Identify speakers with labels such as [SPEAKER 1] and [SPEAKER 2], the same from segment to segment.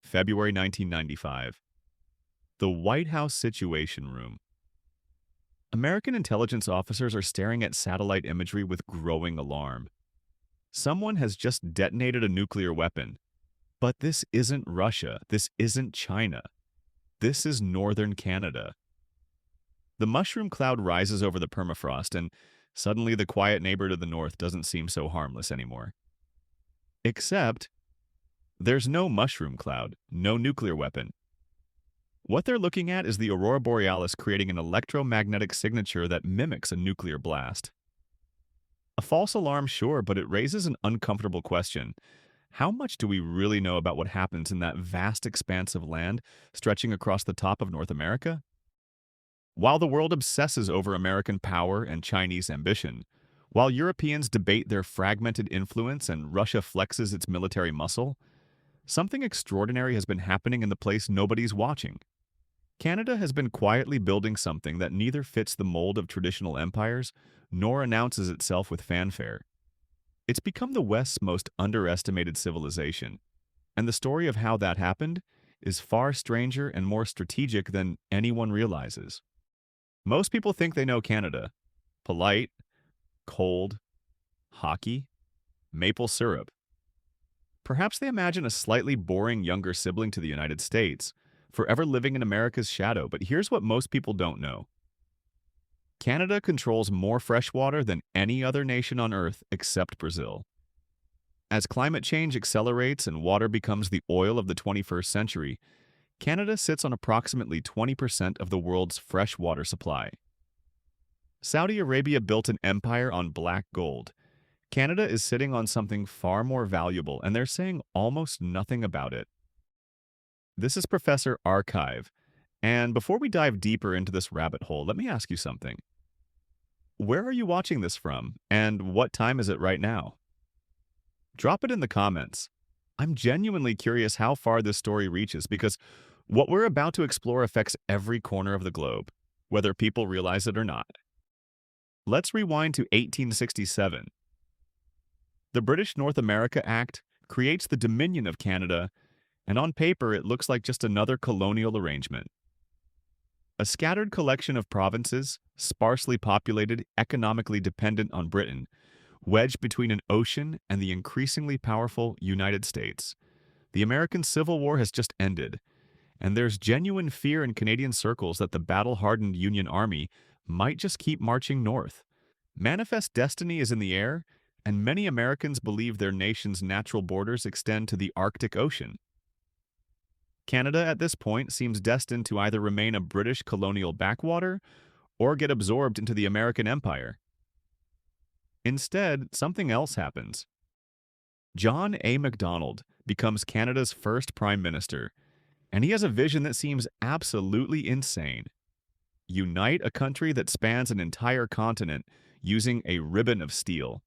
[SPEAKER 1] February 1995. The White House Situation Room. American intelligence officers are staring at satellite imagery with growing alarm. Someone has just detonated a nuclear weapon. But this isn't Russia. This isn't China. This is northern Canada. The mushroom cloud rises over the permafrost, and suddenly the quiet neighbor to the north doesn't seem so harmless anymore. Except, there's no mushroom cloud, no nuclear weapon. What they're looking at is the aurora borealis creating an electromagnetic signature that mimics a nuclear blast. A false alarm, sure, but it raises an uncomfortable question. How much do we really know about what happens in that vast expanse of land stretching across the top of North America? While the world obsesses over American power and Chinese ambition, while Europeans debate their fragmented influence and Russia flexes its military muscle, something extraordinary has been happening in the place nobody's watching. Canada has been quietly building something that neither fits the mold of traditional empires nor announces itself with fanfare. It's become the West's most underestimated civilization, and the story of how that happened is far stranger and more strategic than anyone realizes. Most people think they know Canada. Polite, cold, hockey, maple syrup. Perhaps they imagine a slightly boring younger sibling to the United States, forever living in America's shadow, but here's what most people don't know. Canada controls more fresh water than any other nation on Earth except Brazil. As climate change accelerates and water becomes the oil of the 21st century, Canada sits on approximately 20% of the world's fresh water supply. Saudi Arabia built an empire on black gold. Canada is sitting on something far more valuable, and they're saying almost nothing about it. This is Professor Archive, and before we dive deeper into this rabbit hole, let me ask you something. Where are you watching this from, and what time is it right now? Drop it in the comments. I'm genuinely curious how far this story reaches because what we're about to explore affects every corner of the globe, whether people realize it or not. Let's rewind to 1867. The British North America Act creates the Dominion of Canada, and on paper it looks like just another colonial arrangement. A scattered collection of provinces, sparsely populated, economically dependent on Britain, wedged between an ocean and the increasingly powerful United States. The American Civil War has just ended, and there's genuine fear in Canadian circles that the battle-hardened Union Army might just keep marching north. Manifest destiny is in the air, and many Americans believe their nation's natural borders extend to the Arctic Ocean. Canada at this point seems destined to either remain a British colonial backwater or get absorbed into the American empire. Instead, something else happens. John A. Macdonald becomes Canada's first prime minister, and he has a vision that seems absolutely insane. Unite a country that spans an entire continent using a ribbon of steel.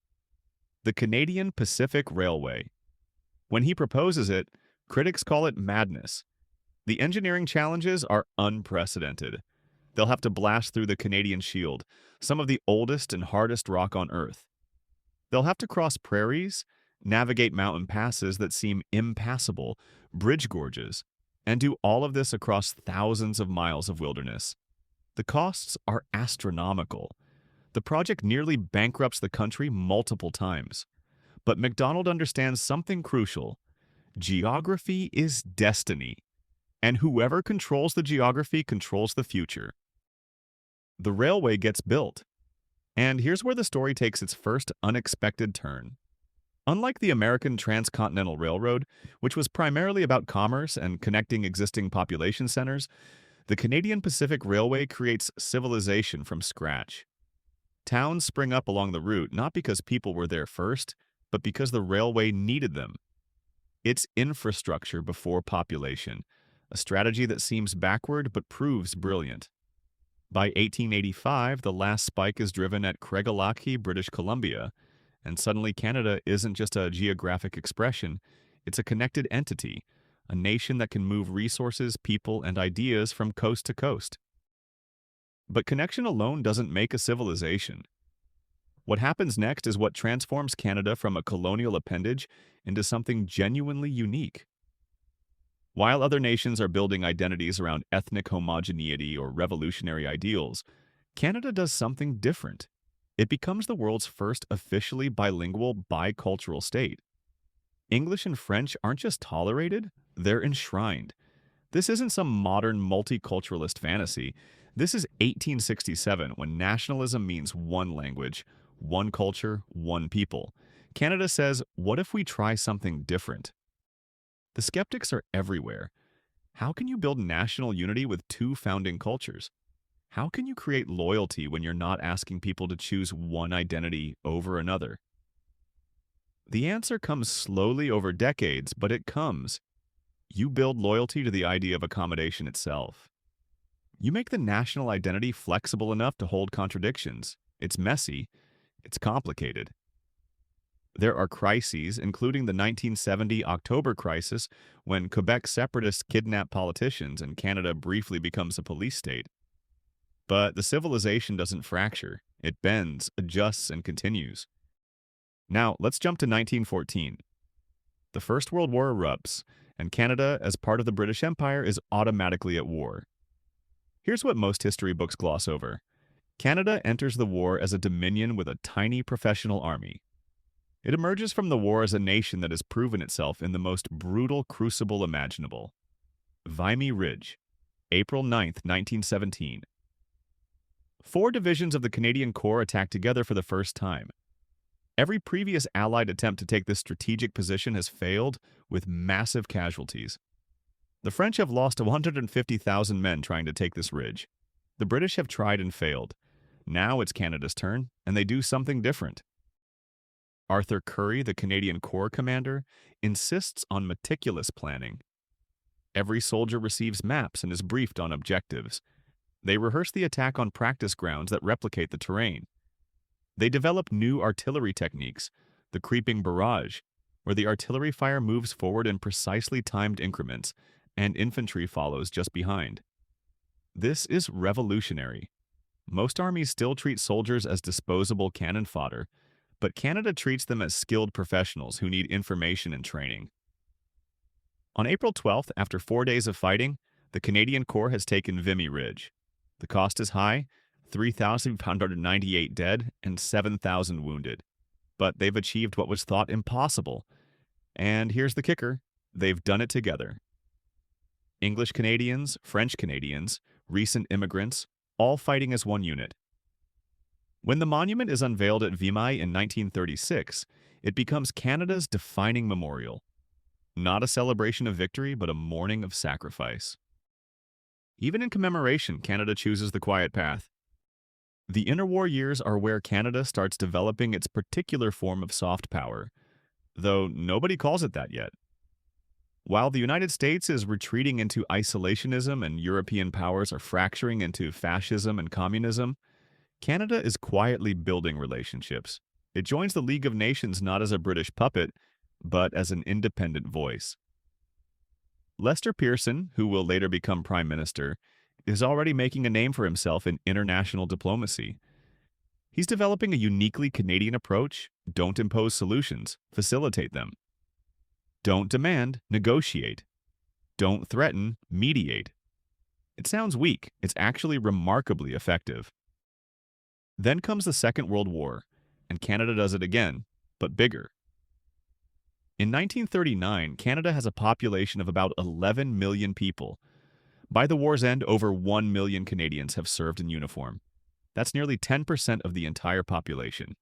[SPEAKER 1] The Canadian Pacific Railway. When he proposes it, critics call it madness. The engineering challenges are unprecedented. They'll have to blast through the Canadian Shield, some of the oldest and hardest rock on Earth. They'll have to cross prairies, navigate mountain passes that seem impassable, bridge gorges, and do all of this across thousands of miles of wilderness. The costs are astronomical. The project nearly bankrupts the country multiple times. But MacDonald understands something crucial. Geography is destiny, and whoever controls the geography controls the future. The railway gets built. And here's where the story takes its first unexpected turn. Unlike the American Transcontinental Railroad, which was primarily about commerce and connecting existing population centers, the Canadian Pacific Railway creates civilization from scratch. Towns spring up along the route not because people were there first, but because the railway needed them. It's infrastructure before population, a strategy that seems backward but proves brilliant. By 1885, the last spike is driven at Craigellachie, British Columbia, and suddenly Canada isn't just a geographic expression, it's a connected entity, a nation that can move resources, people, and ideas from coast to coast. But connection alone doesn't make a civilization. What happens next is what transforms Canada from a colonial appendage into something genuinely unique. While other nations are building identities around ethnic homogeneity or revolutionary ideals, Canada does something different. It becomes the world's first officially bilingual bicultural state. English and French aren't just tolerated, they're enshrined. This isn't some modern multiculturalist fantasy. This is 1867 when nationalism means one language, one culture, one people. Canada says, what if we try something different? The skeptics are everywhere. How can you build national unity with two founding cultures? How can you create loyalty when you're not asking people to choose one identity over another? The answer comes slowly over decades, but it comes. You build loyalty to the idea of accommodation itself. You make the national identity flexible enough to hold contradictions. It's messy, it's complicated. There are crises, including the 1970 October crisis, when Quebec separatists kidnap politicians and Canada briefly becomes a police state. But the civilization doesn't fracture. It bends, adjusts, and continues. Now, let's jump to 1914. The First World War erupts, and Canada, as part of the British Empire, is automatically at war. Here's what most history books gloss over. Canada enters the war as a dominion with a tiny professional army. It emerges from the war as a nation that has proven itself in the most brutal crucible imaginable. Vimy Ridge, April 9, 1917. 4 divisions of the Canadian Corps attack together for the first time. Every previous Allied attempt to take this strategic position has failed, with massive casualties. The French have lost 150,000 men trying to take this ridge. The British have tried and failed. Now it's Canada's turn, and they do something different. Arthur Currie, the Canadian Corps commander, insists on meticulous planning. Every soldier receives maps and is briefed on objectives. They rehearse the attack on practice grounds that replicate the terrain. They develop new artillery techniques, the creeping barrage, where the artillery fire moves forward in precisely timed increments, and infantry follows just behind. This is revolutionary. Most armies still treat soldiers as disposable cannon fodder, but Canada treats them as skilled professionals who need information and training. On April 12th, after 4 days of fighting, the Canadian Corps has taken Vimy Ridge. The cost is high, 3,598 dead and 7,000 wounded. But they've achieved what was thought impossible. And here's the kicker, they've done it together. English Canadians, French Canadians, recent immigrants, all fighting as one unit. When the monument is unveiled at Vimy in 1936, it becomes Canada's defining memorial. Not a celebration of victory, but a mourning of sacrifice. Even in commemoration, Canada chooses the quiet path. The interwar years are where Canada starts developing its particular form of soft power, though nobody calls it that yet. While the United States is retreating into isolationism and European powers are fracturing into fascism and communism, Canada is quietly building relationships. It joins the League of Nations not as a British puppet, but as an independent voice. Lester Pearson, who will later become Prime Minister, is already making a name for himself in international diplomacy. He's developing a uniquely Canadian approach: don't impose solutions, facilitate them. Don't demand, negotiate. Don't threaten, mediate. It sounds weak, it's actually remarkably effective. Then comes the Second World War, and Canada does it again, but bigger. In 1939, Canada has a population of about 11 million people. By the war's end, over 1 million Canadians have served in uniform. That's nearly 10% of the entire population.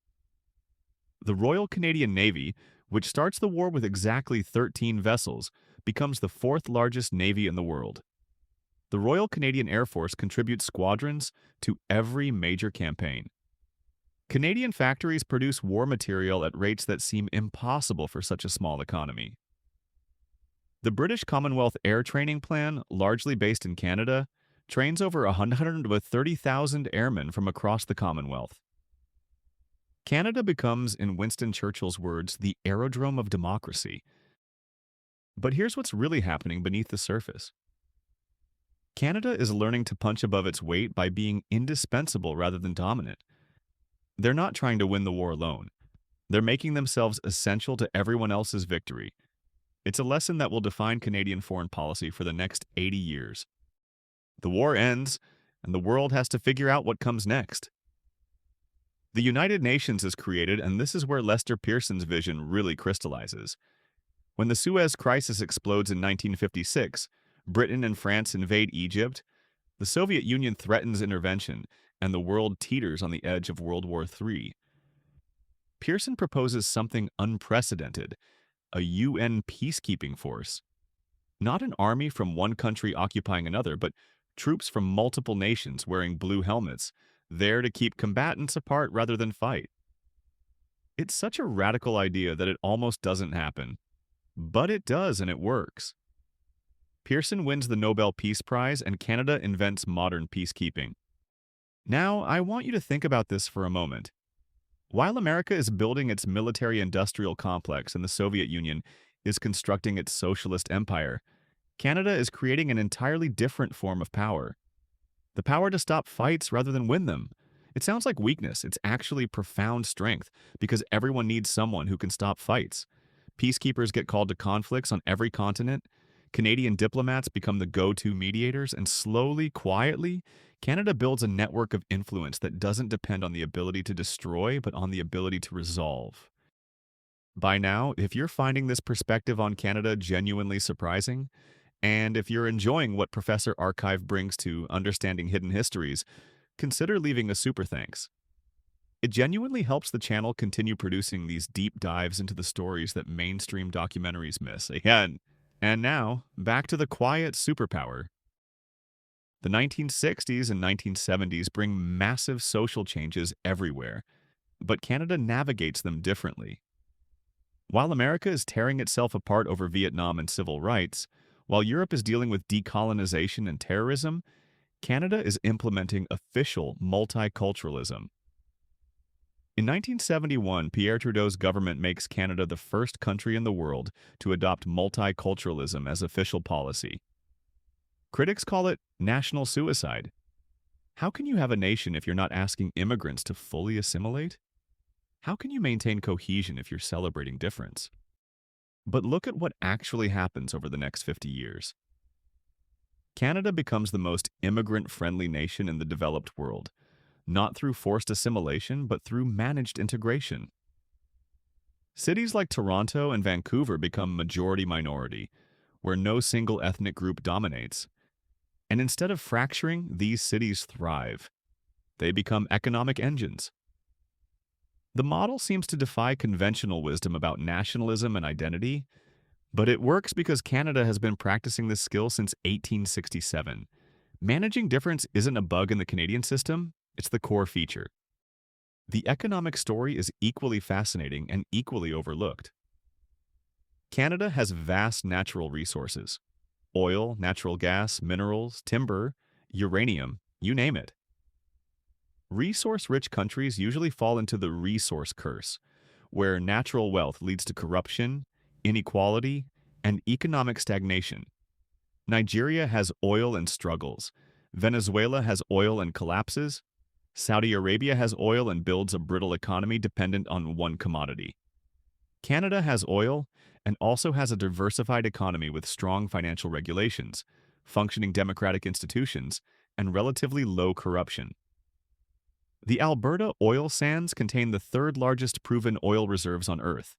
[SPEAKER 1] The Royal Canadian Navy, which starts the war with exactly 13 vessels, becomes the 4th largest navy in the world. The Royal Canadian Air Force contributes squadrons to every major campaign. Canadian factories produce war material at rates that seem impossible for such a small economy. The British Commonwealth Air Training Plan, largely based in Canada, trains over 130,000 airmen from across the Commonwealth. Canada becomes, in Winston Churchill's words, the aerodrome of democracy. But here's what's really happening beneath the surface. Canada is learning to punch above its weight by being indispensable rather than dominant. They're not trying to win the war alone. They're making themselves essential to everyone else's victory. It's a lesson that will define Canadian foreign policy for the next 80 years. The war ends, and the world has to figure out what comes next. The United Nations is created, and this is where Lester Pearson's vision really crystallizes. When the Suez Crisis explodes in 1956, Britain and France invade Egypt, the Soviet Union threatens intervention, and the world teeters on the edge of World War III. Pearson proposes something unprecedented, a UN peacekeeping force. Not an army from one country occupying another, but troops from multiple nations wearing blue helmets, there to keep combatants apart rather than fight. It's such a radical idea that it almost doesn't happen. But it does, and it works. Pearson wins the Nobel Peace Prize, and Canada invents modern peacekeeping. Now, I want you to think about this for a moment. While America is building its military-industrial complex and the Soviet Union is constructing its socialist empire, Canada is creating an entirely different form of power. The power to stop fights rather than win them. It sounds like weakness. It's actually profound strength, because everyone needs someone who can stop fights. Peacekeepers get called to conflicts on every continent. Canadian diplomats become the go-to mediators, and slowly, quietly, Canada builds a network of influence that doesn't depend on the ability to destroy, but on the ability to resolve. By now, if you're finding this perspective on Canada genuinely surprising, and if you're enjoying what Professor Archive brings to understanding hidden histories, consider leaving a super thanks. It genuinely helps the channel continue producing these deep dives into the stories that mainstream documentaries miss. Again, and now, back to the quiet superpower. The 1960s and 1970s bring massive social changes everywhere, but Canada navigates them differently. While America is tearing itself apart over Vietnam and civil rights, while Europe is dealing with decolonization and terrorism, Canada is implementing official multiculturalism. In 1971, Pierre Trudeau's government makes Canada the first country in the world to adopt multiculturalism as official policy. Critics call it national suicide. How can you have a nation if you're not asking immigrants to fully assimilate? How can you maintain cohesion if you're celebrating difference? But look at what actually happens over the next 50 years. Canada becomes the most immigrant-friendly nation in the developed world, not through forced assimilation, but through managed integration. Cities like Toronto and Vancouver become majority-minority, where no single ethnic group dominates. And instead of fracturing, these cities thrive. They become economic engines. The model seems to defy conventional wisdom about nationalism and identity, but it works because Canada has been practicing this skill since 1867. Managing difference isn't a bug in the Canadian system, it's the core feature. The economic story is equally fascinating and equally overlooked. Canada has vast natural resources: oil, natural gas, minerals, timber, uranium, you name it. Resource-rich countries usually fall into the resource curse, where natural wealth leads to corruption, inequality, and economic stagnation. Nigeria has oil and struggles. Venezuela has oil and collapses. Saudi Arabia has oil and builds a brittle economy dependent on one commodity. Canada has oil and also has a diversified economy with strong financial regulations, functioning democratic institutions, and relatively low corruption. The Alberta oil sands contain the third largest proven oil reserves on Earth,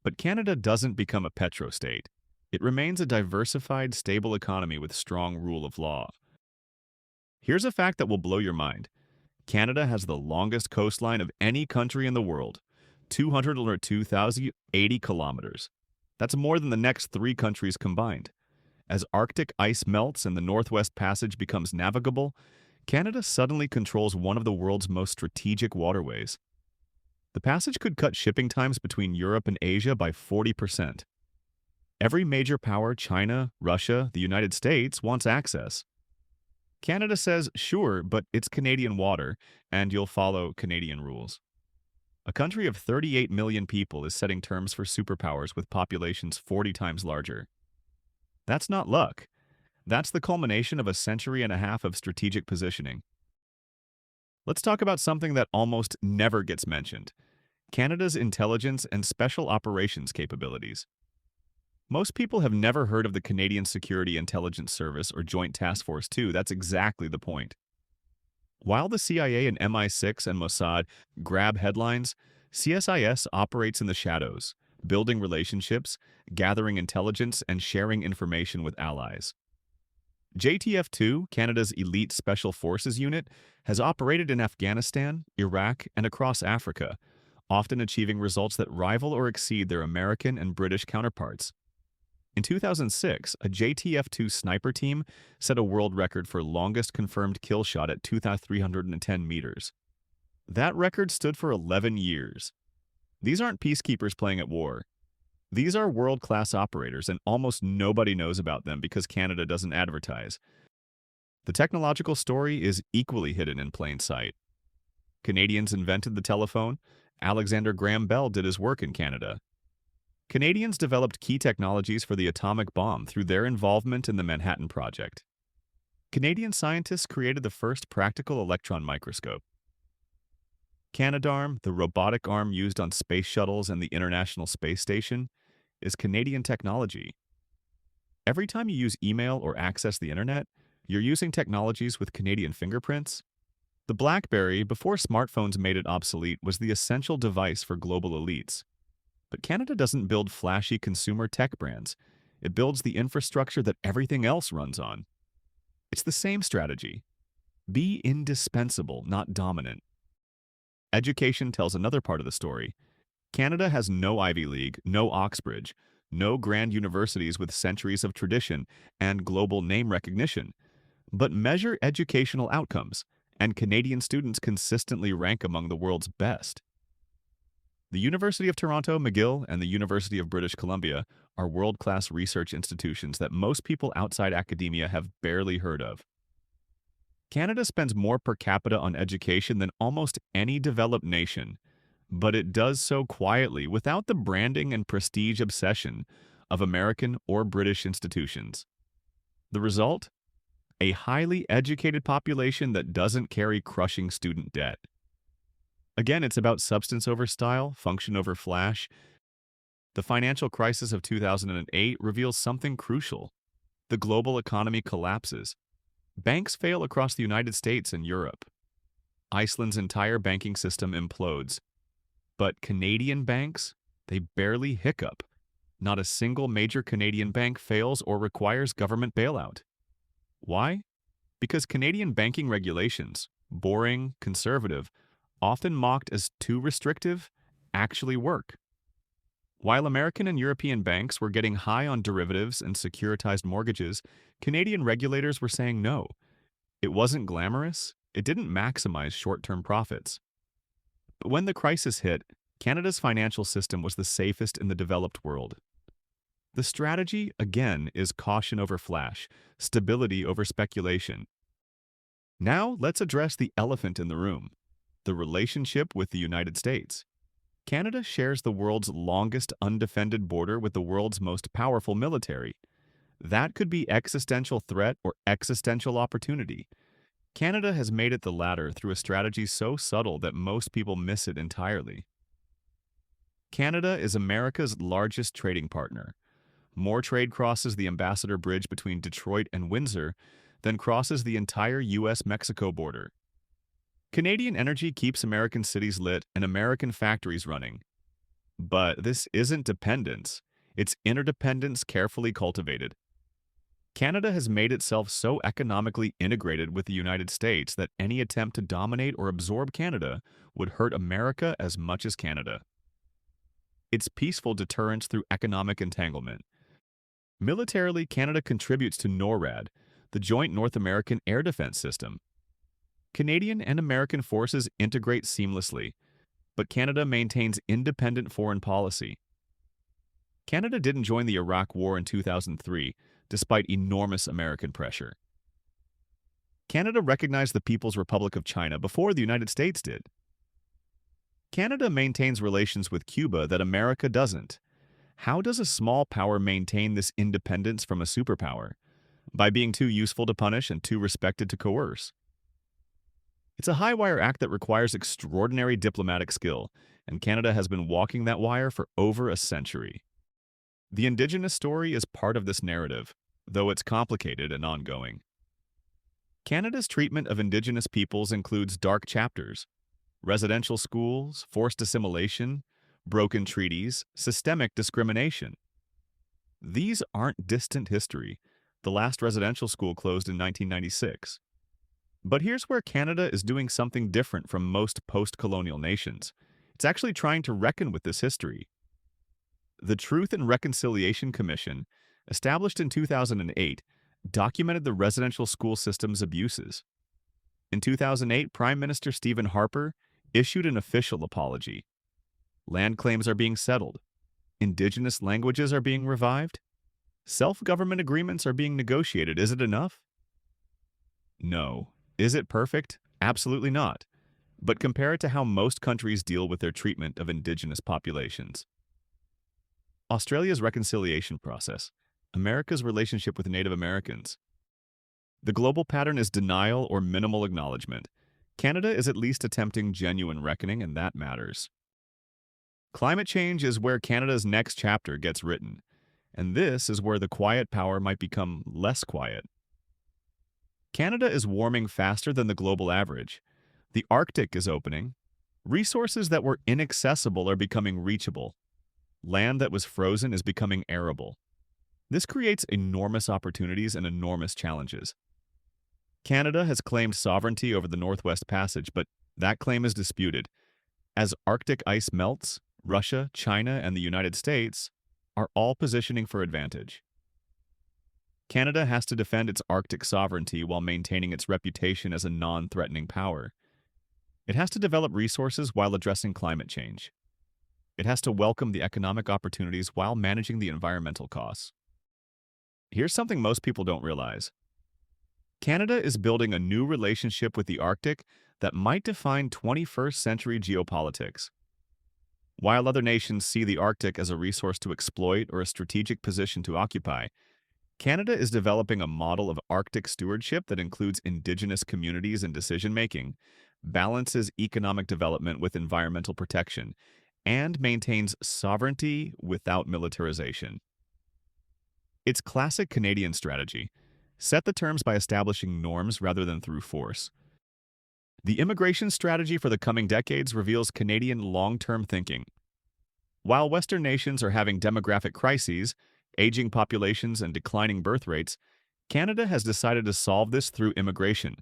[SPEAKER 1] but Canada doesn't become a petrostate. It remains a diversified, stable economy with strong rule of law. Here's a fact that will blow your mind. Canada has the longest coastline of any country in the world, 202,080 kilometers. That's more than the next 3 countries combined. As Arctic ice melts and the Northwest Passage becomes navigable, Canada suddenly controls one of the world's most strategic waterways. The passage could cut shipping times between Europe and Asia by 40%. Every major power, China, Russia, the United States, wants access. Canada says, sure, but it's Canadian water, and you'll follow Canadian rules. A country of 38 million people is setting terms for superpowers with populations 40 times larger. That's not luck. That's the culmination of a century and a half of strategic positioning. Let's talk about something that almost never gets mentioned: Canada's intelligence and special operations capabilities. Most people have never heard of the Canadian Security Intelligence Service or Joint Task Force 2. That's exactly the point. While the CIA and MI6 and Mossad grab headlines, CSIS operates in the shadows, building relationships, gathering intelligence, and sharing information with allies. JTF-2, Canada's elite special forces unit, has operated in Afghanistan, Iraq, and across Africa, often achieving results that rival or exceed their American and British counterparts. In 2006, a JTF-2 sniper team set a world record for longest confirmed kill shot at 2,310 meters. That record stood for 11 years. These aren't peacekeepers playing at war. These are world-class operators, and almost nobody knows about them because Canada doesn't advertise. The technological story is equally hidden in plain sight. Canadians invented the telephone. Alexander Graham Bell did his work in Canada. Canadians developed key technologies for the atomic bomb through their involvement in the Manhattan Project. Canadian scientists created the first practical electron microscope. Canadarm, the robotic arm used on space shuttles and the International Space Station, is Canadian technology. Every time you use email or access the internet, you're using technologies with Canadian fingerprints. The BlackBerry, before smartphones made it obsolete, was the essential device for global elites. But Canada doesn't build flashy consumer tech brands. It builds the infrastructure that everything else runs on. It's the same strategy. Be indispensable, not dominant. Education tells another part of the story. Canada has no Ivy League, no Oxbridge, no grand universities with centuries of tradition and global name recognition. But measure educational outcomes, and Canadian students consistently rank among the world's best. The University of Toronto, McGill, and the University of British Columbia are world-class research institutions that most people outside academia have barely heard of. Canada spends more per capita on education than almost any developed nation, but it does so quietly without the branding and prestige obsession of American or British institutions. The result? A highly educated population that doesn't carry crushing student debt. Again, it's about substance over style, function over flash. The financial crisis of 2008 reveals something crucial. The global economy collapses. Banks fail across the United States and Europe. Iceland's entire banking system implodes. But Canadian banks, they barely hiccup. Not a single major Canadian bank fails or requires government bailout. Why? Because Canadian banking regulations, boring, conservative, often mocked as too restrictive, actually work. While American and European banks were getting high on derivatives and securitized mortgages, Canadian regulators were saying no. It wasn't glamorous. It didn't maximize short-term profits. But when the crisis hit, Canada's financial system was the safest in the developed world. The strategy, again, is caution over flash, stability over speculation. Now, let's address the elephant in the room, the relationship with the United States. Canada shares the world's longest undefended border with the world's most powerful military. That could be existential threat or existential opportunity. Canada has made it the latter through a strategy so subtle that most people miss it entirely. Canada is America's largest trading partner. More trade crosses the Ambassador Bridge between Detroit and Windsor than crosses the entire U.S.-Mexico border. Canadian energy keeps American cities lit and American factories running. But this isn't dependence. It's interdependence carefully cultivated. Canada has made itself so economically integrated with the United States that any attempt to dominate or absorb Canada would hurt America as much as Canada. It's peaceful deterrence through economic entanglement. Militarily, Canada contributes to NORAD, the Joint North American Air Defense System. Canadian and American forces integrate seamlessly, but Canada maintains independent foreign policy. Canada didn't join the Iraq War in 2003, despite enormous American pressure. Canada recognized the People's Republic of China before the United States did. Canada maintains relations with Cuba that America doesn't. How does a small power maintain this independence from a superpower? By being too useful to punish and too respected to coerce. It's a high-wire act that requires extraordinary diplomatic skill, and Canada has been walking that wire for over a century. The Indigenous story is part of this narrative, though it's complicated and ongoing. Canada's treatment of Indigenous peoples includes dark chapters: residential schools, forced assimilation, broken treaties, systemic discrimination. These aren't distant history. The last residential school closed in 1996. But here's where Canada is doing something different from most post-colonial nations. It's actually trying to reckon with this history. The Truth and Reconciliation Commission, established in 2008, documented the residential school system's abuses. In 2008, Prime Minister Stephen Harper issued an official apology. Land claims are being settled. Indigenous languages are being revived. Self-government agreements are being negotiated. Is it enough? No. Is it perfect? Absolutely not. But compare it to how most countries deal with their treatment of Indigenous populations. Australia's reconciliation process. America's relationship with Native Americans. The global pattern is denial or minimal acknowledgement. Canada is at least attempting genuine reckoning, and that matters. Climate change is where Canada's next chapter gets written, and this is where the quiet power might become less quiet. Canada is warming faster than the global average. The Arctic is opening. Resources that were inaccessible are becoming reachable. Land that was frozen is becoming arable. This creates enormous opportunities and enormous challenges. Canada has claimed sovereignty over the Northwest Passage, but that claim is disputed. As Arctic ice melts, Russia, China, and the United States are all positioning for advantage. Canada has to defend its Arctic sovereignty while maintaining its reputation as a non-threatening power. It has to develop resources while addressing climate change. It has to welcome the economic opportunities while managing the environmental costs. Here's something most people don't realize. Canada is building a new relationship with the Arctic that might define 21st century geopolitics. While other nations see the Arctic as a resource to exploit or a strategic position to occupy, Canada is developing a model of Arctic stewardship that includes Indigenous communities in decision-making, balances economic development with environmental protection, and maintains sovereignty without militarization. It's classic Canadian strategy: set the terms by establishing norms rather than through force. The immigration strategy for the coming decades reveals Canadian long-term thinking. While Western nations are having demographic crises, aging populations, and declining birth rates, Canada has decided to solve this through immigration.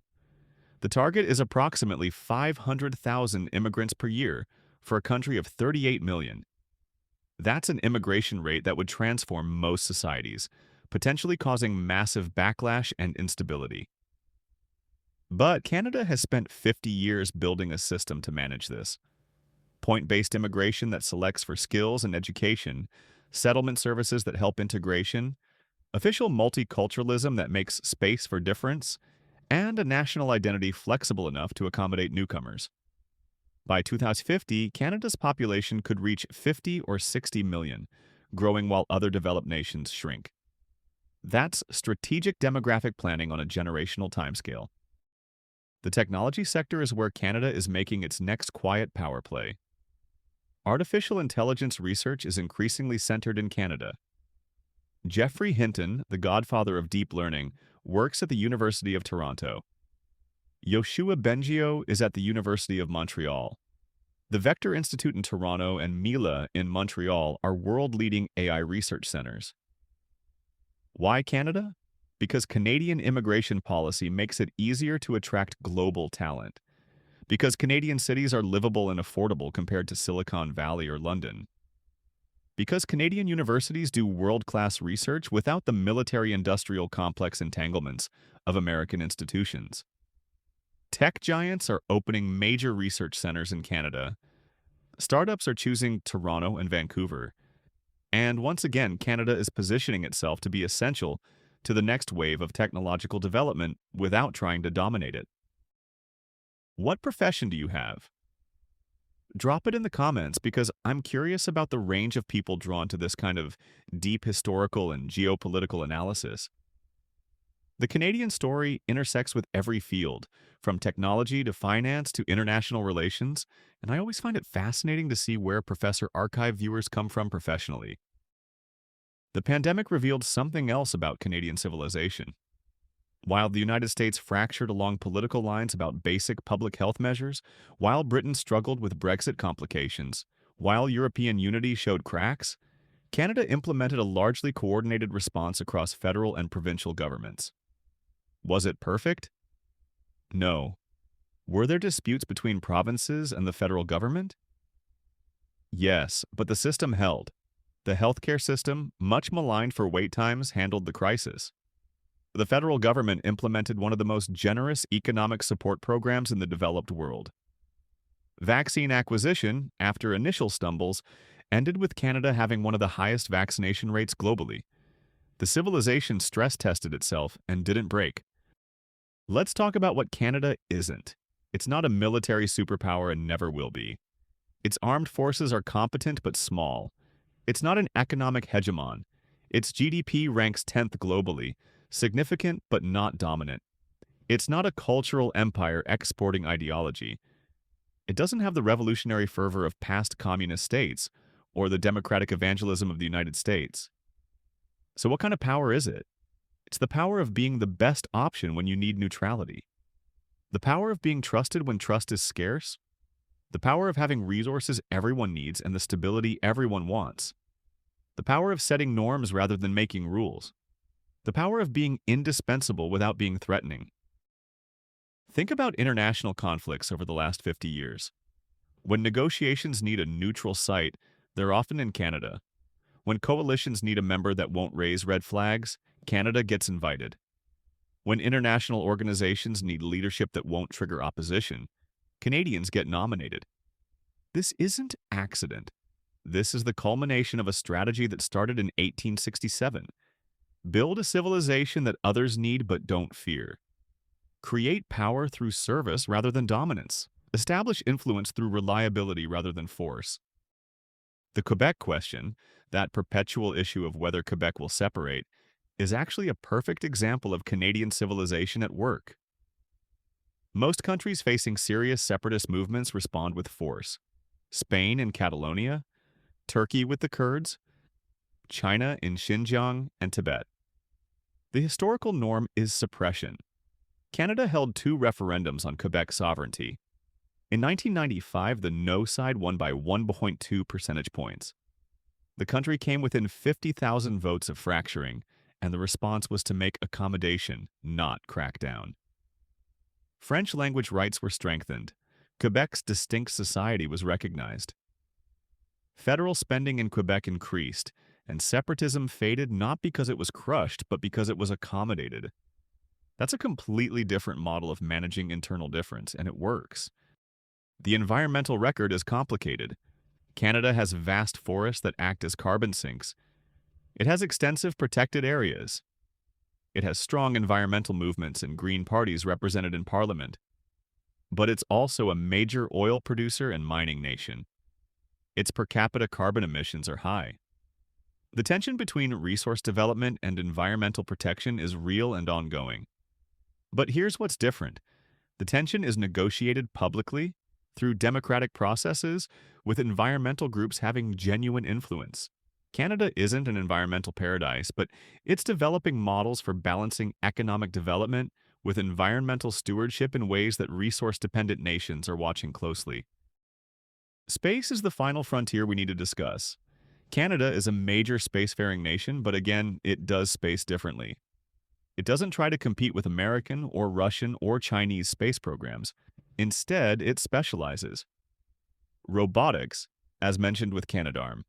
[SPEAKER 1] The target is approximately 500,000 immigrants per year for a country of 38 million. That's an immigration rate that would transform most societies, potentially causing massive backlash and instability. But Canada has spent 50 years building a system to manage this. Point-based immigration that selects for skills and education, settlement services that help integration, official multiculturalism that makes space for difference, and a national identity flexible enough to accommodate newcomers. By 2050, Canada's population could reach 50 or 60 million, growing while other developed nations shrink. That's strategic demographic planning on a generational timescale. The technology sector is where Canada is making its next quiet power play. Artificial intelligence research is increasingly centered in Canada. Geoffrey Hinton, the godfather of deep learning, works at the University of Toronto. Yoshua Bengio is at the University of Montreal. The Vector Institute in Toronto and Mila in Montreal are world-leading AI research centers. Why Canada? Because Canadian immigration policy makes it easier to attract global talent. Because Canadian cities are livable and affordable compared to Silicon Valley or London. Because Canadian universities do world-class research without the military-industrial complex entanglements of American institutions. Tech giants are opening major research centers in Canada. Startups are choosing Toronto and Vancouver. And once again, Canada is positioning itself to be essential to the next wave of technological development without trying to dominate it. What profession do you have? Drop it in the comments because I'm curious about the range of people drawn to this kind of deep historical and geopolitical analysis. The Canadian story intersects with every field, from technology to finance to international relations, and I always find it fascinating to see where Professor Archive viewers come from professionally. The pandemic revealed something else about Canadian civilization. While the United States fractured along political lines about basic public health measures, while Britain struggled with Brexit complications, while European unity showed cracks, Canada implemented a largely coordinated response across federal and provincial governments. Was it perfect? No. Were there disputes between provinces and the federal government? Yes, but the system held. The healthcare system, much maligned for wait times, handled the crisis. The federal government implemented one of the most generous economic support programs in the developed world. Vaccine acquisition, after initial stumbles, ended with Canada having one of the highest vaccination rates globally. The civilization stress-tested itself and didn't break. Let's talk about what Canada isn't. It's not a military superpower and never will be. Its armed forces are competent but small. It's not an economic hegemon. Its GDP ranks 10th globally, significant but not dominant. It's not a cultural empire exporting ideology. It doesn't have the revolutionary fervor of past communist states or the democratic evangelism of the United States. So what kind of power is it? It's the power of being the best option when you need neutrality. The power of being trusted when trust is scarce. The power of having resources everyone needs and the stability everyone wants. The power of setting norms rather than making rules. The power of being indispensable without being threatening. Think about international conflicts over the last 50 years. When negotiations need a neutral site, they're often in Canada. When coalitions need a member that won't raise red flags, Canada gets invited. When international organizations need leadership that won't trigger opposition, Canadians get nominated. This isn't accident. This is the culmination of a strategy that started in 1867. Build a civilization that others need but don't fear. Create power through service rather than dominance. Establish influence through reliability rather than force. The Quebec question, that perpetual issue of whether Quebec will separate, is actually a perfect example of Canadian civilization at work. Most countries facing serious separatist movements respond with force. Spain in Catalonia, Turkey with the Kurds, China in Xinjiang and Tibet. The historical norm is suppression. Canada held 2 referendums on Quebec sovereignty. In 1995, the no side won by 1.2 percentage points. The country came within 50,000 votes of fracturing, and the response was to make accommodation, not crack down. French language rights were strengthened. Quebec's distinct society was recognized. Federal spending in Quebec increased, and separatism faded not because it was crushed, but because it was accommodated. That's a completely different model of managing internal difference, and it works. The environmental record is complicated. Canada has vast forests that act as carbon sinks. It has extensive protected areas. It has strong environmental movements and green parties represented in Parliament. But it's also a major oil producer and mining nation. Its per capita carbon emissions are high. The tension between resource development and environmental protection is real and ongoing. But here's what's different. The tension is negotiated publicly, through democratic processes, with environmental groups having genuine influence. Canada isn't an environmental paradise, but it's developing models for balancing economic development with environmental stewardship in ways that resource-dependent nations are watching closely. Space is the final frontier we need to discuss. Canada is a major spacefaring nation, but again, it does space differently. It doesn't try to compete with American or Russian or Chinese space programs. Instead, it specializes. Robotics, as mentioned with Canadarm.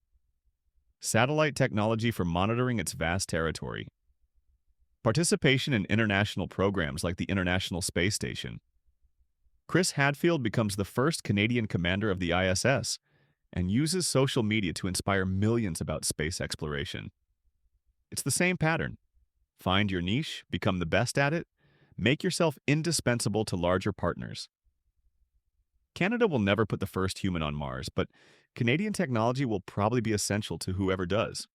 [SPEAKER 1] Satellite technology for monitoring its vast territory. Participation in international programs like the International Space Station. Chris Hadfield becomes the first Canadian commander of the ISS and uses social media to inspire millions about space exploration. It's the same pattern. Find your niche, become the best at it, make yourself indispensable to larger partners. Canada will never put the first human on Mars, but Canadian technology will probably be essential to whoever does.